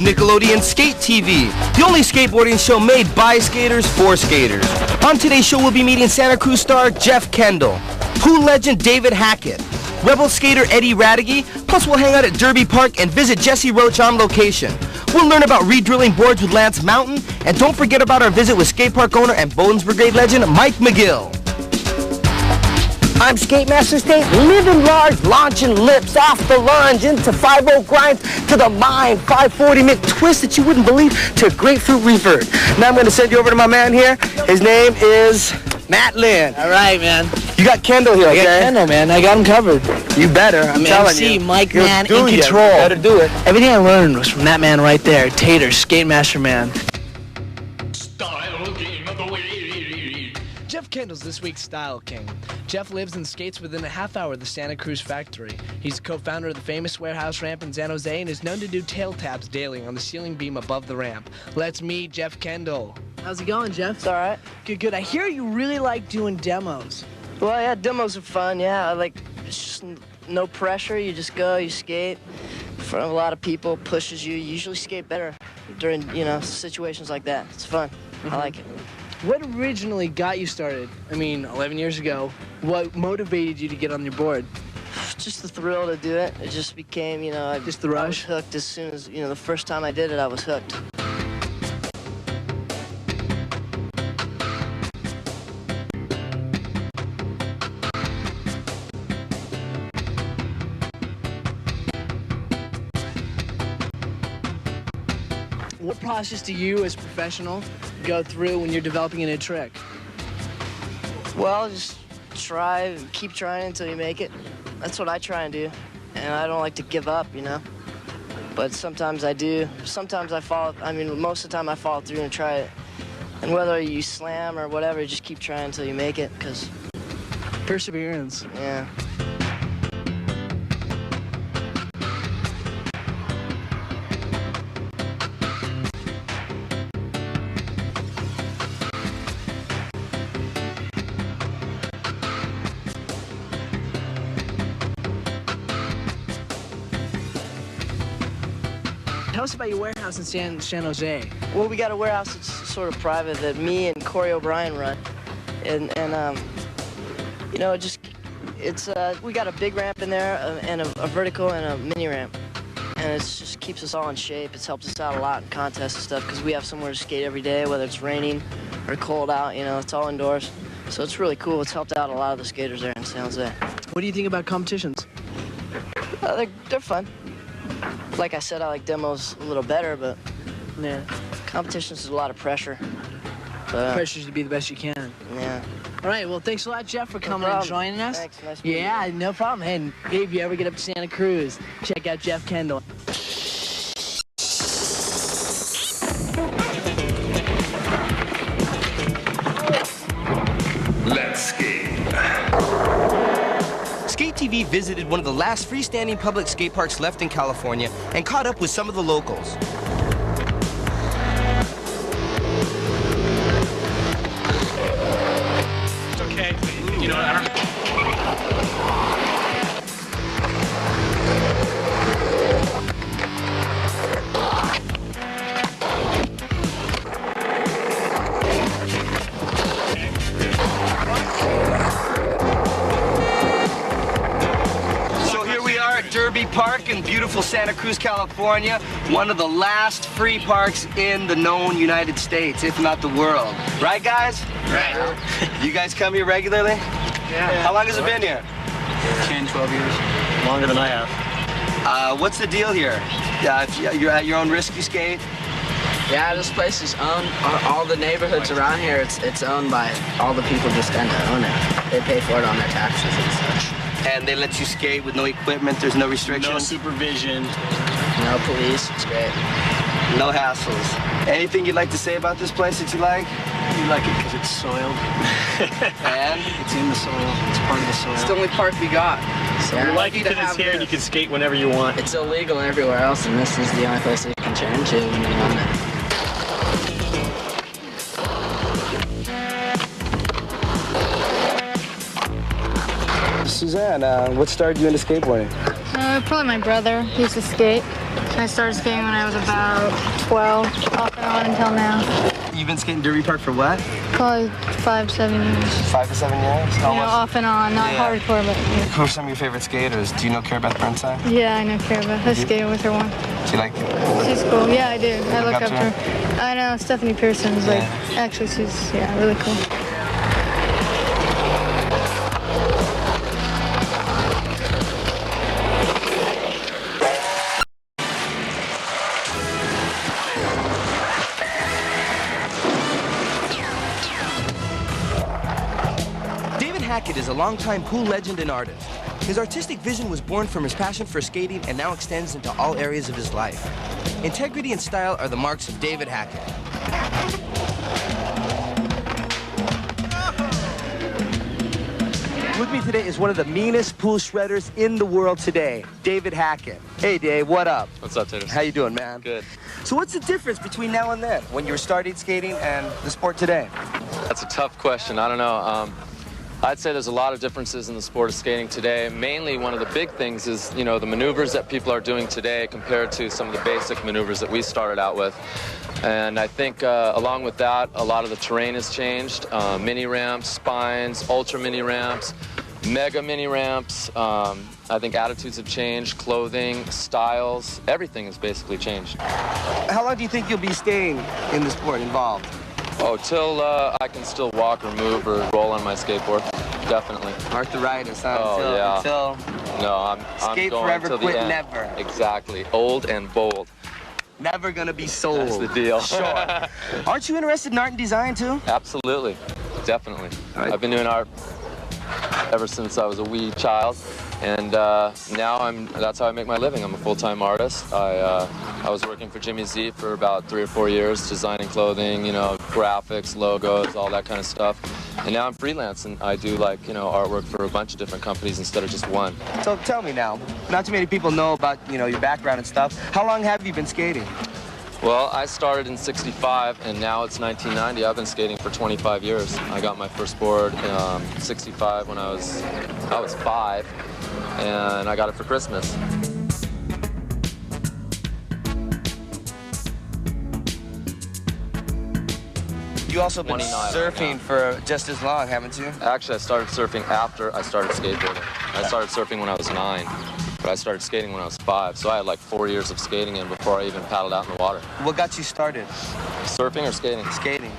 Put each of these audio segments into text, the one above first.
Nickelodeon SK8-TV, the only skateboarding show made by skaters for skaters. On today's show, we'll be meeting Santa Cruz star Jeff Kendall, Pooh legend David Hackett, Rebel skater Eddie Radigi, plus we'll hang out at Derby Park and visit Jesse Roach on location. We'll learn about re-drilling boards with Lance Mountain, and don't forget about our visit with skate park owner and Bones Brigade legend Mike McGill. I'm Skate Master State, living large, launching lips off the lunge into 5-0 grinds to the mine, 540 Mick twist that you wouldn't believe to grapefruit revert. Now I'm going to send you over to my man here. His name is Matt Lynn. All right, man. You got Kendall here, okay? I got Kendall, man. I got him covered. You better. I'm telling you. Mike, man, in control. You better do it. Everything I learned was from that man right there, Tater, Skate Master Man. Jeff Kendall's this week's Style King. Jeff lives and skates within a half hour of the Santa Cruz factory. He's co-founder of the famous warehouse ramp in San Jose and is known to do tail taps daily on the ceiling beam above the ramp. Let's meet Jeff Kendall. How's it going, Jeff? It's all right. Good, good. I hear you really like doing demos. Well, yeah, demos are fun, yeah. It's just no pressure. You just go, you skate. In front of a lot of people, pushes you. You usually skate better during, situations like that. It's fun. I like it. What originally got you started? 11 years ago. What motivated you to get on your board? Just the thrill to do it. It just became, just the rush? I was hooked as soon as, the first time I did it, I was hooked. What process do you, as a professional, go through when you're developing a new trick? Well, just keep trying until you make it. That's what I try and do. And I don't like to give up, But sometimes I do. Sometimes I fall, most of the time I follow through and try it. And whether you slam or whatever, you just keep trying until you make it, because... Perseverance. Yeah. Tell us about your warehouse in San Jose. Well, we got a warehouse that's sort of private that me and Corey O'Brien run, and we got a big ramp in there and a vertical and a mini ramp, and it just keeps us all in shape. It's helped us out a lot in contests and stuff because we have somewhere to skate every day, whether it's raining or cold out. It's all indoors, so it's really cool. It's helped out a lot of the skaters there in San Jose. What do you think about competitions? They're fun. Like I said, I like demos a little better, but yeah, competitions is a lot of pressure. Pressure to be the best you can. Yeah. All right, well, thanks a lot, Jeff, for coming and joining us. Thanks, nice meeting you. Yeah, no problem. Hey, if you ever get up to Santa Cruz, check out Jeff Kendall. Let's skate. SK8-TV visited one of the last freestanding public skate parks left in California and caught up with some of the locals. It's okay. I don't... Derby Park in beautiful Santa Cruz, California, one of the last free parks in the known United States, if not the world. Right, guys? Right. You guys come here regularly? Yeah. How long has it been here? 10, 12 years. Longer than I have. What's the deal here? You're at your own risk, you skate? Yeah, this place is owned, all the neighborhoods around here, it's owned by all the people just kind of own it. They pay for it on their taxes and such. And they let you skate with no equipment, there's no restrictions? No supervision. No police, it's great. No hassles. Anything you'd like to say about this place that you like? You like it because it's soiled. And? It's in the soil. It's part of the soil. It's the only park we got. So you like it because it's here and you can skate whenever you want. It's illegal everywhere else, and this is the only place that you can turn to when you want it. Suzanne, what started you into skateboarding? Probably my brother. He used to skate. I started skating when I was about 12, off and on until now. You've been skating Derby Park for what? Probably 5, 7 years. 5 to 7 years? How You know, much? off and on, not Yeah. hardcore, but yeah. Who are some of your favorite skaters? Do you know Cara Beth Burnside? Yeah, I know Cara. I skated with her once. Do you like her? She's cool. Yeah, I do. I look up up to to her. I know Stephanie Pearson's like, actually, she's really cool. Hackett is a longtime pool legend and artist. His artistic vision was born from his passion for skating and now extends into all areas of his life. Integrity and style are the marks of David Hackett. With me today is one of the meanest pool shredders in the world today, David Hackett. Hey, Dave, what up? What's up, Titus? How you doing, man? Good. So what's the difference between now and then, when you were starting skating and the sport today? That's a tough question. I don't know. I'd say there's a lot of differences in the sport of skating today. Mainly, one of the big things is, you know, the maneuvers that people are doing today compared to some of the basic maneuvers that we started out with. And I think along with that, a lot of the terrain has changed. Mini ramps, spines, ultra mini ramps, mega mini ramps. I think attitudes have changed, clothing, styles, everything has basically changed. How long do you think you'll be staying in the sport, involved? Oh, till I can still walk or move or roll on my skateboard, definitely. Arthritis, huh? Oh, yeah. Until no, I'm skate going forever, till the quit end. never. Exactly. Old and bold. Never gonna be sold. That's the deal. Sure. Aren't you interested in art and design too? Absolutely. Definitely. Right. I've been doing art ever since I was a wee child, and now that's how I make my living. I'm a full-time artist. I was working for Jimmy Z for about 3 or 4 years, designing clothing, you know, graphics, logos, all that kind of stuff. And now I'm freelance, and I do, like, you know, artwork for a bunch of different companies instead of just one. So tell me now, not too many people know about, you know, your background and stuff. How long have you been skating? Well, I started in '65, and now it's 1990. I've been skating for 25 years. I got my first board in '65 when I was 5, and I got it for Christmas. You also been 29 surfing for just as long, haven't you? Actually, I started surfing after I started skateboarding. I started surfing when I was 9, but I started skating when I was 5. So I had like 4 years of skating in before I even paddled out in the water. What got you started? Surfing or skating? Skating.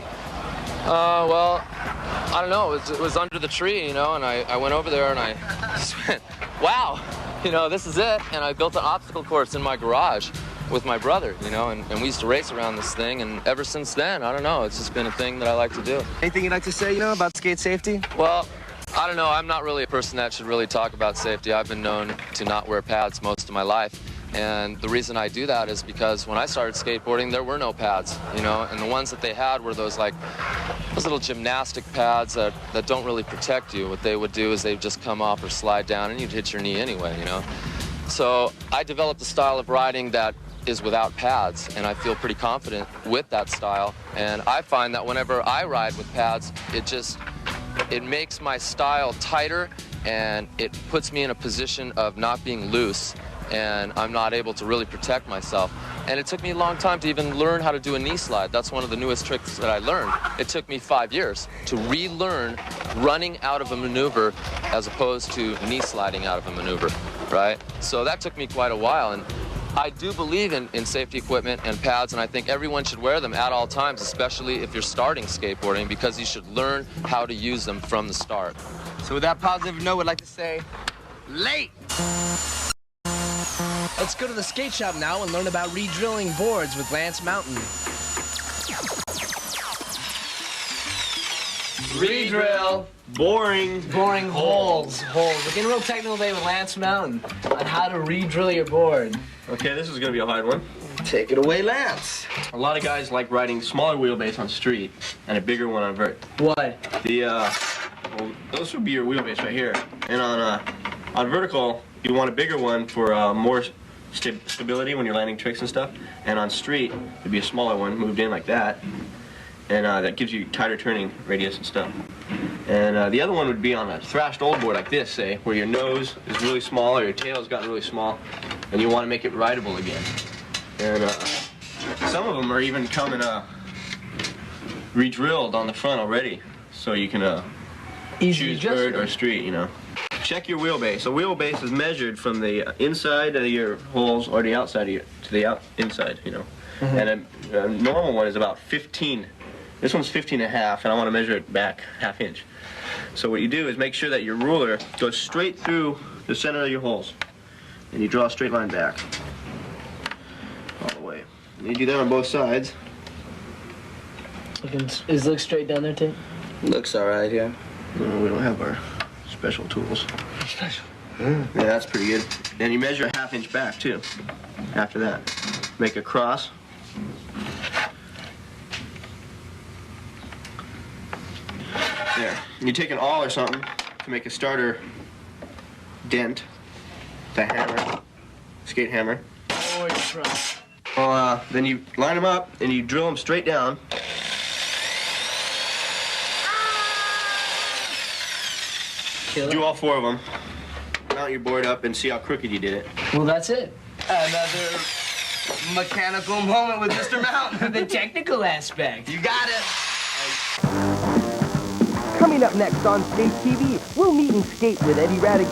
Well, I don't know. It was under the tree, you know, and I went over there and I just went, wow, you know, this is it. And I built an obstacle course in my garage with my brother, you know, and we used to race around this thing, and ever since then, I don't know, it's just been a thing that I like to do. Anything you'd like to say, you know, about skate safety? Well, I don't know, I'm not really a person that should really talk about safety. I've been known to not wear pads most of my life, and the reason I do that is because when I started skateboarding, there were no pads, you know, and the ones that they had were those little gymnastic pads that don't really protect you. What they would do is they'd just come off or slide down, and you'd hit your knee anyway, you know. So I developed a style of riding that is without pads, and I feel pretty confident with that style. And I find that whenever I ride with pads, it makes my style tighter, and it puts me in a position of not being loose, and I'm not able to really protect myself. And it took me a long time to even learn how to do a knee slide. That's one of the newest tricks that I learned. It took me 5 years to relearn running out of a maneuver as opposed to knee sliding out of a maneuver, right? So that took me quite a while, and I do believe in safety equipment and pads, and I think everyone should wear them at all times, especially if you're starting skateboarding, because you should learn how to use them from the start. So with that positive note, I'd like to say, late! Let's go to the skate shop now and learn about re-drilling boards with Lance Mountain. Re-drill. Boring. Boring holes. We're getting real technical today with Lance Mountain on how to re-drill your board. Okay, this is gonna be a hard one. Take it away, Lance. A lot of guys like riding smaller wheelbase on street and a bigger one on vert. What? Well, those would be your wheelbase right here. And on vertical, you want a bigger one for more stability when you're landing tricks and stuff. And on street, it'd be a smaller one moved in like that. And that gives you tighter turning radius and stuff. And the other one would be on a thrashed old board like this, say, where your nose is really small or your tail has gotten really small, and you want to make it rideable again. And some of them are even coming re-drilled on the front already, so you can choose vert or street, you know. Check your wheelbase. A wheelbase is measured from the inside of your holes or the outside of your, to the inside, you know. And a normal one is about 15. This one's 15 and a half, and I want to measure it back ½ inch. So what you do is make sure that your ruler goes straight through the center of your holes, and you draw a straight line back all the way. And you do that on both sides. Is it look straight down there, Tim? Looks all right here. No, we don't have our special tools. Special? Yeah, that's pretty good. And you measure a ½ inch back, too, after that. Make a cross. There. You take an awl or something to make a starter dent. The hammer. Skate hammer. Well, then you line them up and you drill them straight down. Do all 4 of them. Mount your board up and see how crooked you did it. Well, that's it. Another mechanical moment with Mr. Mountain. The technical aspect. You got it. Coming up next on SK8-TV, we'll meet and skate with Eddie Radicke,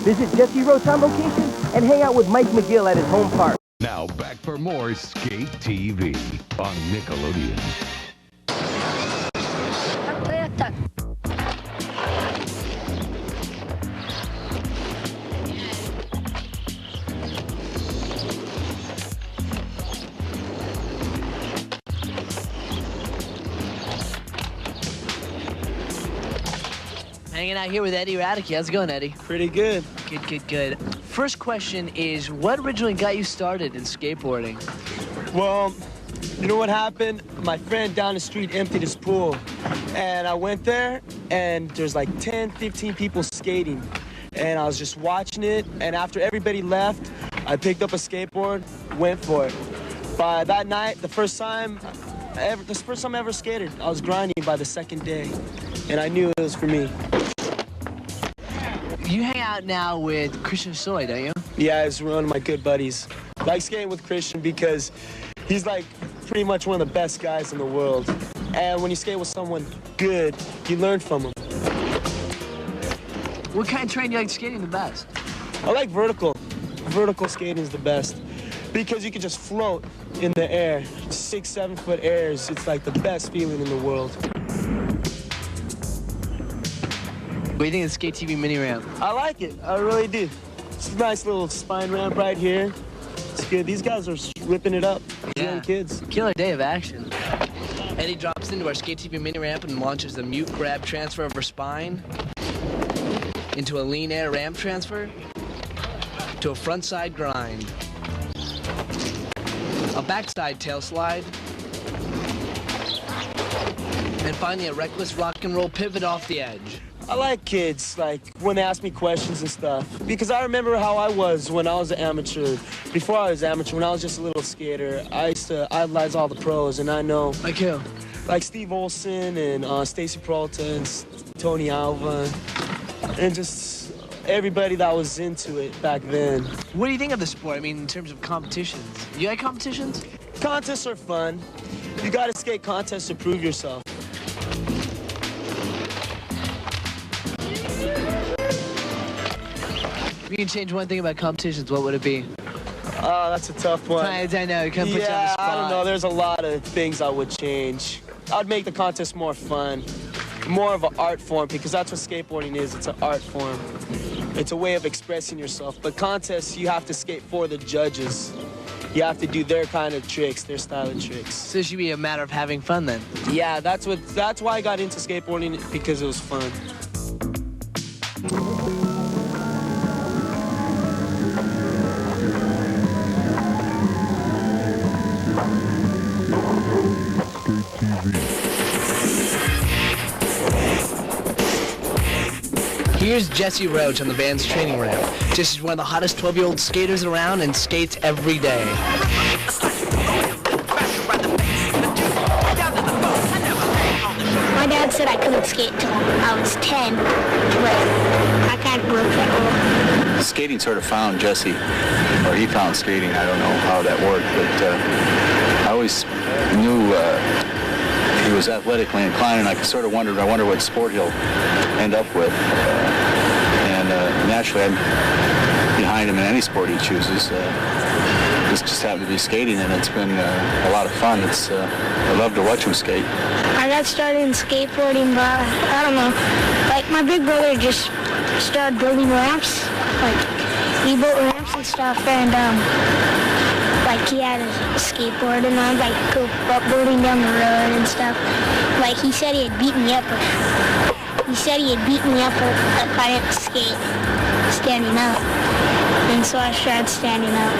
visit Jesse Roach on location, and hang out with Mike McGill at his home park. Now back for more SK8-TV on Nickelodeon. Hanging out here with Eddie Radicke. How's it going, Eddie? Pretty good. Good. First question is, what originally got you started in skateboarding? Well, you know what happened? My friend down the street emptied his pool. And I went there, and there's like 10, 15 people skating. And I was just watching it, and after everybody left, I picked up a skateboard, went for it. By that night, the first time I ever skated, I was grinding by the second day. And I knew it was for me. You hang out now with Christian Soy, don't you? Yeah, he's one of my good buddies. I like skating with Christian because he's like pretty much one of the best guys in the world. And when you skate with someone good, you learn from him. What kind of terrain do you like skating the best? I like vertical. Vertical skating is the best because you can just float in the air. 6, 7 foot airs. It's like the best feeling in the world. What do you think of the SK8-TV mini ramp? I like it. I really do. It's a nice little spine ramp right here. It's good. These guys are ripping it up. Young kids. Killer day of action. Eddie drops into our SK8-TV mini ramp and launches the mute grab transfer over spine into a lean air ramp transfer to a front side grind, a backside tail slide, and finally a reckless rock and roll pivot off the edge. I like kids, like, when they ask me questions and stuff. Because I remember how I was when I was an amateur. Before I was amateur, when I was just a little skater, I used to idolize all the pros, and I know... Like who? Like Steve Olson and Stacy Peralta and Tony Alva. And just everybody that was into it back then. What do you think of the sport? I mean, in terms of competitions. You like competitions? Contests are fun. You gotta skate contests to prove yourself. If you can change one thing about competitions, what would it be? Oh, that's a tough one. I know, you kind of put you on the spot. I don't know. There's a lot of things I would change. I'd make the contest more fun, more of an art form, because that's what skateboarding is. It's an art form. It's a way of expressing yourself. But contests, you have to skate for the judges. You have to do their kind of tricks, their style of tricks. So it should be a matter of having fun then? Yeah, that's why I got into skateboarding, because it was fun. Here's Jesse Roach on the band's training ramp. Jesse's one of the hottest 12-year-old skaters around and skates every day. My dad said I couldn't skate till I was 10, but I can't work at all. skating sort of found Jesse, or he found skating. I don't know how that worked, but I always knew he was athletically inclined, and I sort of wondered, I wonder what sport he'll end up with. And naturally, I'm behind him in any sport he chooses. This just happened to be skating, and it's been a lot of fun. I love to watch him skate. I got started in skateboarding, but I don't know. Like, my big brother just started building ramps, like, he built ramps and stuff, and, like, he had a skateboard, and I'd, like, go upboarding down the road and stuff. Like, he said he had beat me up if I didn't skate standing up. And so I started standing up.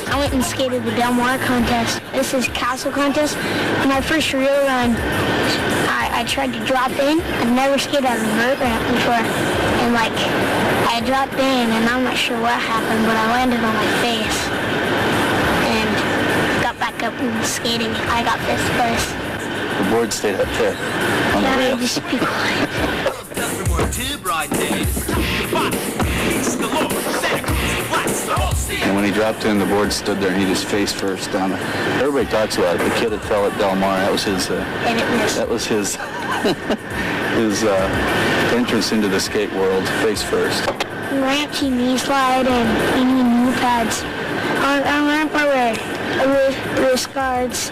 I went and skated the Del Mar contest. This is Castle contest. In my first real run, I tried to drop in. I've never skated on a vert ramp before. And like, I dropped in and I'm not sure what happened, but I landed on my face. And got back up and skating. I got 5th place. The board stayed up there on the rail. Just be quiet. And when he dropped in, the board stood there and he just face first on it. Everybody talks about it. The kid that fell at Del Mar, that was his his entrance into the skate world, face first. Ramps, you knee slide and you need knee pads. On ramp, I wear wrist guards,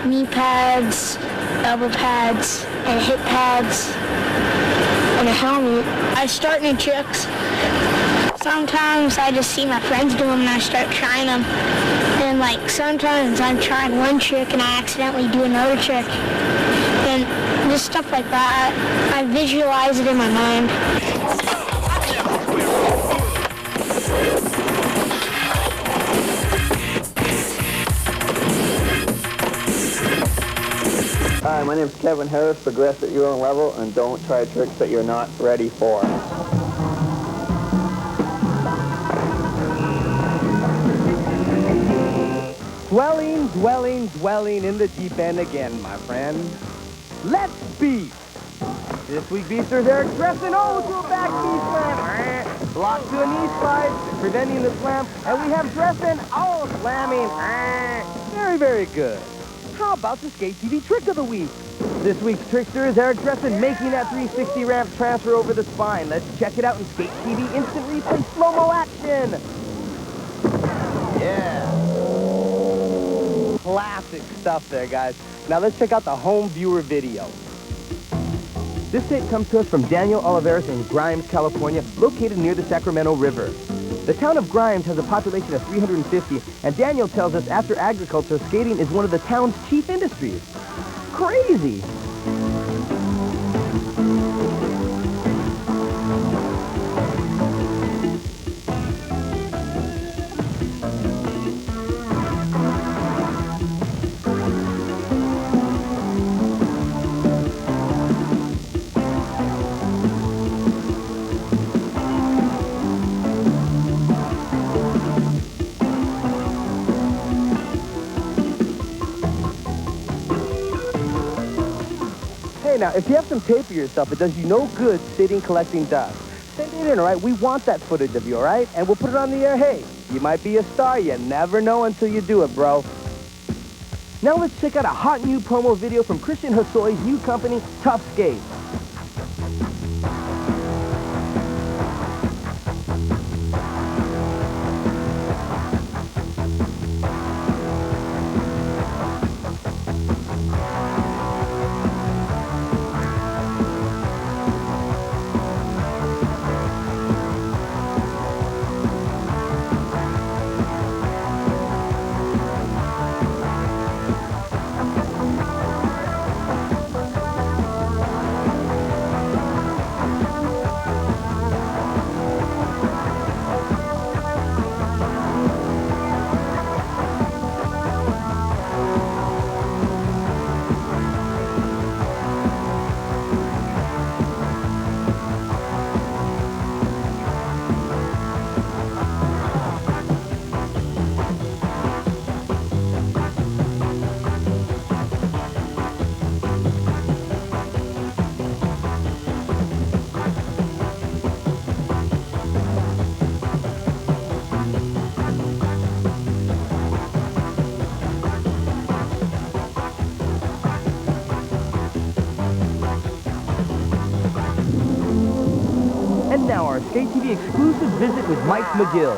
knee pads, elbow pads, and hip pads, and a helmet. I start new tricks. Sometimes I just see my friends do them and I start trying them. And like sometimes I'm trying one trick and I accidentally do another trick. And just stuff like that, I visualize it in my mind. Hi, my name is Kevin Harris. Progress at your own level and don't try tricks that you're not ready for. Dwelling in the deep end again, my friend. Let's beef. This week, beasters, Eric Dresden, to a back knee slam. Block to a knee slide, preventing the slam. And we have Dresden, slamming. Very, very good. How about the SK8-TV trick of the week? This week's trickster is Eric Dresden making that 360 ramp transfer over the spine. Let's check it out in SK8-TV instant replay slow-mo action. Yeah. Classic stuff there, guys. Now let's check out the home viewer video. This tape comes to us from Daniel Oliveris in Grimes, California, located near the Sacramento River. The town of Grimes has a population of 350, and Daniel tells us after agriculture, skating is one of the town's chief industries. Crazy! Now, if you have some tape of yourself, it does you no good sitting collecting dust. Send it in, all right? We want that footage of you, all right? And we'll put it on the air. Hey, you might be a star. You never know until you do it, bro. Now let's check out a hot new promo video from Christian Hossoi's new company, Tough Skate. SK8-TV exclusive visit with Mike McGill.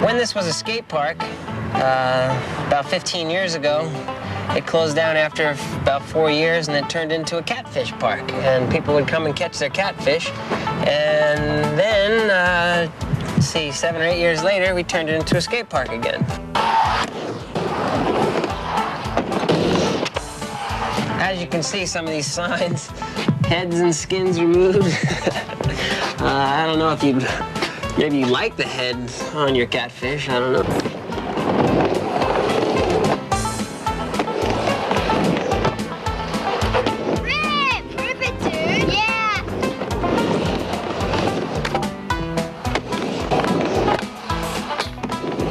When this was a skate park, about 15 years ago, it closed down after about 4 years, and it turned into a catfish park. And people would come and catch their catfish. And then, 7 or 8 years later, we turned it into a skate park again. As you can see, some of these signs, heads and skins removed. I don't know if maybe you like the head on your catfish, I don't know. Rip it, dude, yeah!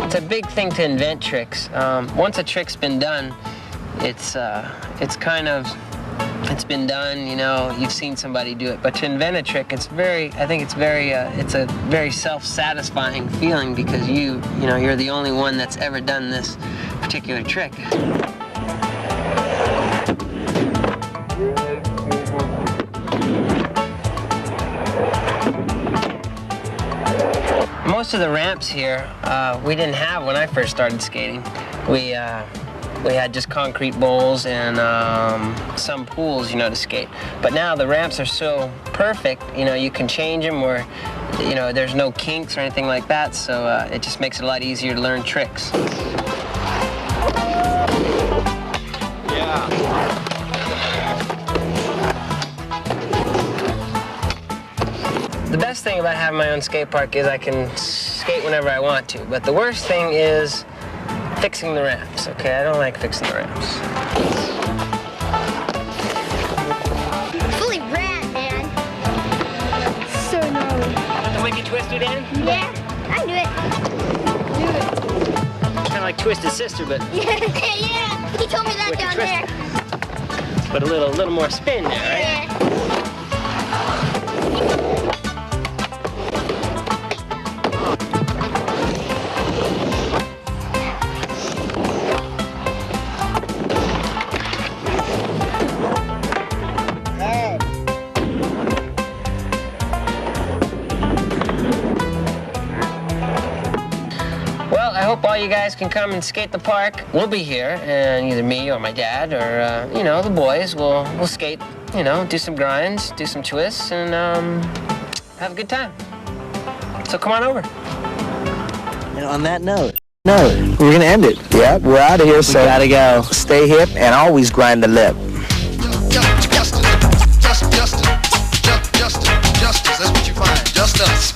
It's a big thing to invent tricks. Once a trick's been done, it's been done, you know, you've seen somebody do it. But to invent a trick, it's a very self-satisfying feeling because you're the only one that's ever done this particular trick. Most of the ramps here, we didn't have when I first started skating. We had just concrete bowls and some pools, to skate. But now the ramps are so perfect, you can change them or, there's no kinks or anything like that, so it just makes it a lot easier to learn tricks. Yeah. The best thing about having my own skate park is I can skate whenever I want to, but the worst thing is fixing the ramps, okay? I don't like fixing the ramps. Fully rad, man. So gnarly. The wicked twister, Dan? Yeah, I do it. Kind of like Twisted Sister, but... Yeah, he told me that down there. But a little more spin there, right? Yeah. I hope all you guys can come and skate the park. We'll be here, and either me or my dad or, the boys will skate, do some grinds, do some twists, and have a good time. So come on over. And on that note, we're going to end it. Yep, we're out of here, so we gotta go. Stay hip and always grind the lip. Justice, that's what you find. Just us.